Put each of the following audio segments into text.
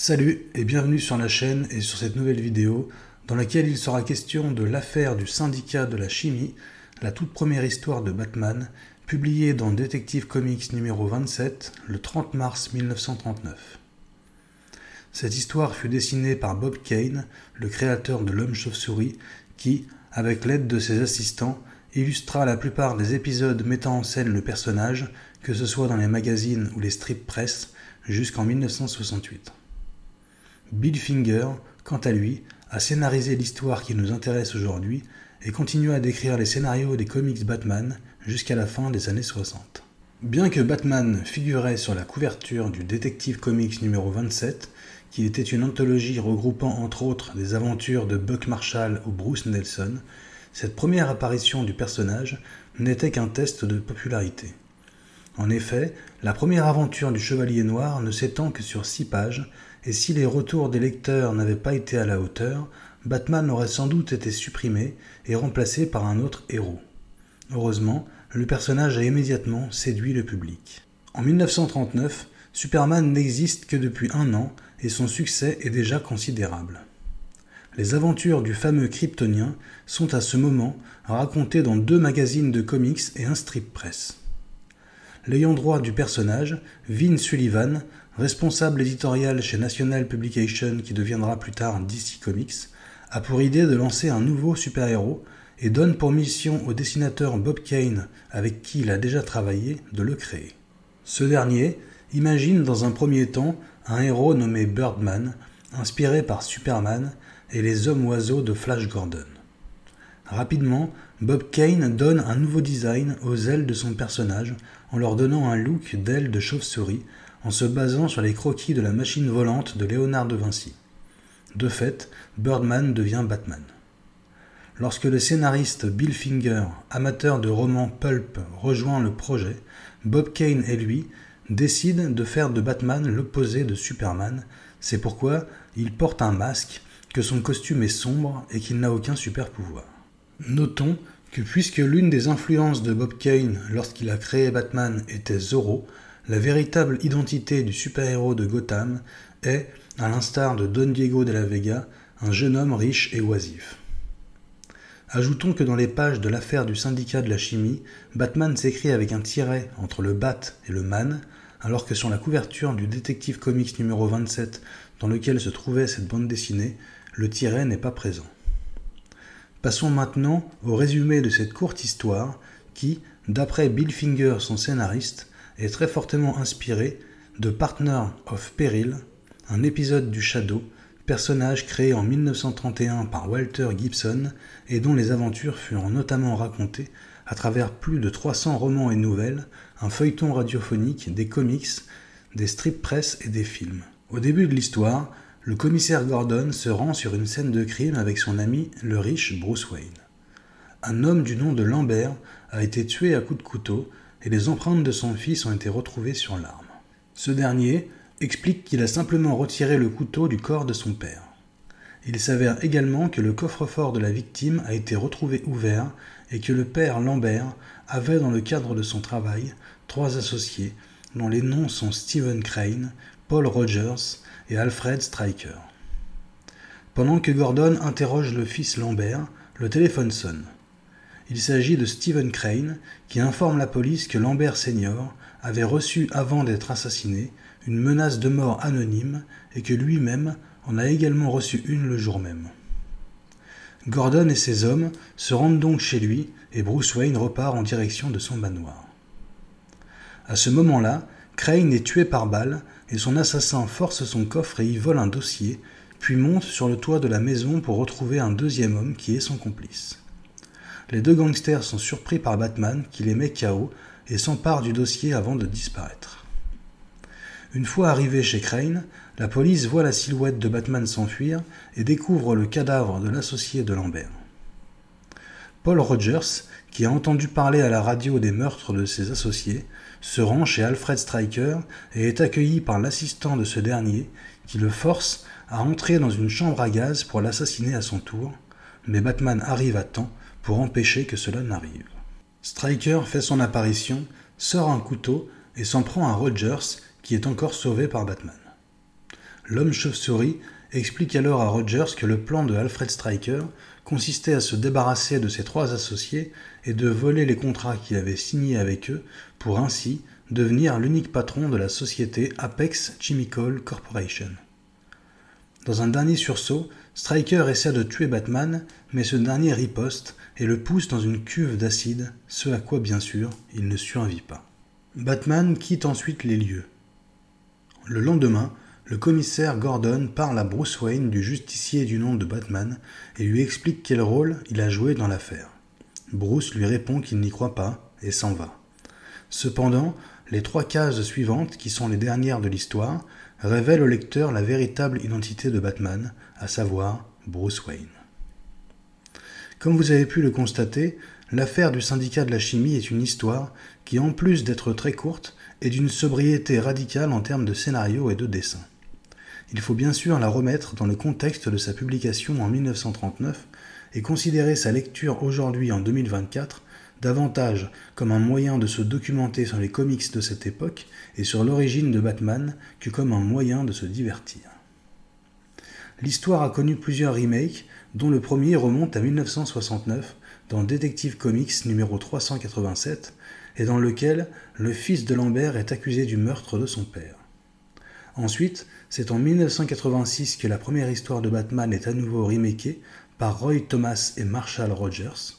Salut et bienvenue sur la chaîne et sur cette nouvelle vidéo dans laquelle il sera question de l'affaire du syndicat de la chimie, la toute première histoire de Batman, publiée dans Detective Comics numéro 27 le 30 mars 1939. Cette histoire fut dessinée par Bob Kane, le créateur de l'Homme Chauve-souris, qui, avec l'aide de ses assistants, illustra la plupart des épisodes mettant en scène le personnage, que ce soit dans les magazines ou les strip press, jusqu'en 1968. Bill Finger, quant à lui, a scénarisé l'histoire qui nous intéresse aujourd'hui et continua à décrire les scénarios des comics Batman jusqu'à la fin des années 60. Bien que Batman figurait sur la couverture du Detective Comics numéro 27, qui était une anthologie regroupant entre autres des aventures de Buck Marshall ou Bruce Nelson, cette première apparition du personnage n'était qu'un test de popularité. En effet, la première aventure du Chevalier Noir ne s'étend que sur 6 pages, et si les retours des lecteurs n'avaient pas été à la hauteur, Batman aurait sans doute été supprimé et remplacé par un autre héros. Heureusement, le personnage a immédiatement séduit le public. En 1939, Superman n'existe que depuis 1 an et son succès est déjà considérable. Les aventures du fameux Kryptonien sont à ce moment racontées dans 2 magazines de comics et un strip press. L'ayant droit du personnage, Vince Sullivan, responsable éditorial chez National Publication qui deviendra plus tard DC Comics, a pour idée de lancer un nouveau super-héros et donne pour mission au dessinateur Bob Kane, avec qui il a déjà travaillé, de le créer. Ce dernier imagine dans un premier temps un héros nommé Birdman, inspiré par Superman et les hommes-oiseaux de Flash Gordon. Rapidement, Bob Kane donne un nouveau design aux ailes de son personnage en leur donnant un look d'ailes de chauve-souris en se basant sur les croquis de la machine volante de Léonard de Vinci. De fait, Birdman devient Batman. Lorsque le scénariste Bill Finger, amateur de romans pulp, rejoint le projet, Bob Kane et lui décident de faire de Batman l'opposé de Superman. C'est pourquoi il porte un masque, que son costume est sombre et qu'il n'a aucun super-pouvoir. Notons que puisque l'une des influences de Bob Kane lorsqu'il a créé Batman était Zorro, la véritable identité du super-héros de Gotham est, à l'instar de Don Diego de la Vega, un jeune homme riche et oisif. Ajoutons que dans les pages de l'affaire du syndicat de la chimie, Batman s'écrit avec un tiret entre le Bat et le Man, alors que sur la couverture du Detective Comics numéro 27, dans lequel se trouvait cette bande dessinée, le tiret n'est pas présent. Passons maintenant au résumé de cette courte histoire qui, d'après Bill Finger, son scénariste, est très fortement inspiré de Partner of Peril, un épisode du Shadow, personnage créé en 1931 par Walter Gibson et dont les aventures furent notamment racontées à travers plus de 300 romans et nouvelles, un feuilleton radiophonique, des comics, des strip press et des films. Au début de l'histoire, le commissaire Gordon se rend sur une scène de crime avec son ami, le riche Bruce Wayne. Un homme du nom de Lambert a été tué à coups de couteau et les empreintes de son fils ont été retrouvées sur l'arme. Ce dernier explique qu'il a simplement retiré le couteau du corps de son père. Il s'avère également que le coffre-fort de la victime a été retrouvé ouvert et que le père Lambert avait dans le cadre de son travail 3 associés dont les noms sont Stephen Crane, Paul Rogers et Alfred Stryker. Pendant que Gordon interroge le fils Lambert, le téléphone sonne. Il s'agit de Stephen Crane qui informe la police que Lambert Senior avait reçu avant d'être assassiné une menace de mort anonyme et que lui-même en a également reçu une le jour même. Gordon et ses hommes se rendent donc chez lui et Bruce Wayne repart en direction de son manoir. À ce moment-là, Crane est tué par balle et son assassin force son coffre et y vole un dossier, puis monte sur le toit de la maison pour retrouver un deuxième homme qui est son complice. Les 2 gangsters sont surpris par Batman qui les met KO et s'empare du dossier avant de disparaître. Une fois arrivé chez Crane, la police voit la silhouette de Batman s'enfuir et découvre le cadavre de l'associé de Lambert. Paul Rogers, qui a entendu parler à la radio des meurtres de ses associés, se rend chez Alfred Stryker et est accueilli par l'assistant de ce dernier qui le force à entrer dans une chambre à gaz pour l'assassiner à son tour, mais Batman arrive à temps pour empêcher que cela n'arrive. Stryker fait son apparition, sort un couteau et s'en prend à Rogers qui est encore sauvé par Batman. L'homme chauve-souris explique alors à Rogers que le plan de Alfred Stryker consistait à se débarrasser de ses 3 associés et de voler les contrats qu'il avait signés avec eux pour ainsi devenir l'unique patron de la société Apex Chemical Corporation. Dans un dernier sursaut, Stryker essaie de tuer Batman, mais ce dernier riposte et le pousse dans une cuve d'acide, ce à quoi bien sûr il ne survit pas. Batman quitte ensuite les lieux. Le lendemain, le commissaire Gordon parle à Bruce Wayne du justicier du nom de Batman et lui explique quel rôle il a joué dans l'affaire. Bruce lui répond qu'il n'y croit pas et s'en va. Cependant, les 3 cases suivantes, qui sont les dernières de l'histoire, révèlent au lecteur la véritable identité de Batman, à savoir Bruce Wayne. Comme vous avez pu le constater, l'affaire du syndicat de la chimie est une histoire qui, en plus d'être très courte, est d'une sobriété radicale en termes de scénario et de dessin. Il faut bien sûr la remettre dans le contexte de sa publication en 1939 et considérer sa lecture aujourd'hui en 2024 davantage comme un moyen de se documenter sur les comics de cette époque et sur l'origine de Batman que comme un moyen de se divertir. L'histoire a connu plusieurs remakes, dont le premier remonte à 1969 dans Detective Comics numéro 387 et dans lequel le fils de Lambert est accusé du meurtre de son père. Ensuite, c'est en 1986 que la première histoire de Batman est à nouveau remakée par Roy Thomas et Marshall Rogers.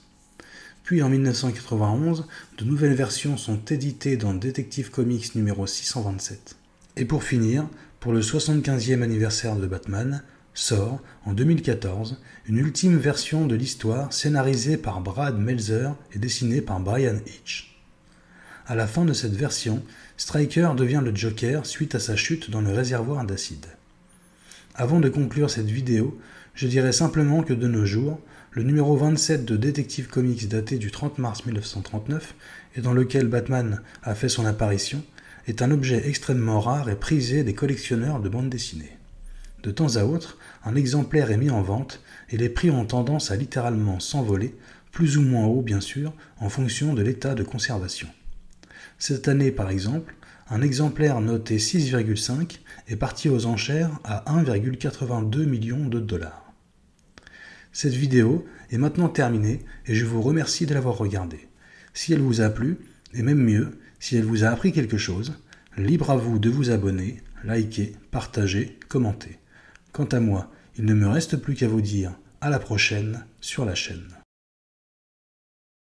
Puis en 1991, de nouvelles versions sont éditées dans Detective Comics numéro 627. Et pour finir, pour le 75e anniversaire de Batman, sort, en 2014, une ultime version de l'histoire scénarisée par Brad Meltzer et dessinée par Brian Hitch. À la fin de cette version, Stryker devient le Joker suite à sa chute dans le réservoir d'acide. Avant de conclure cette vidéo, je dirais simplement que de nos jours, le numéro 27 de Detective Comics daté du 30 mars 1939, et dans lequel Batman a fait son apparition, est un objet extrêmement rare et prisé des collectionneurs de bandes dessinées. De temps à autre, un exemplaire est mis en vente et les prix ont tendance à littéralement s'envoler, plus ou moins haut bien sûr, en fonction de l'état de conservation. Cette année par exemple, un exemplaire noté 6,5 est parti aux enchères à 1,82 million de dollars. Cette vidéo est maintenant terminée et je vous remercie de l'avoir regardée. Si elle vous a plu, et même mieux, si elle vous a appris quelque chose, libre à vous de vous abonner, liker, partager, commenter. Quant à moi, il ne me reste plus qu'à vous dire à la prochaine sur la chaîne.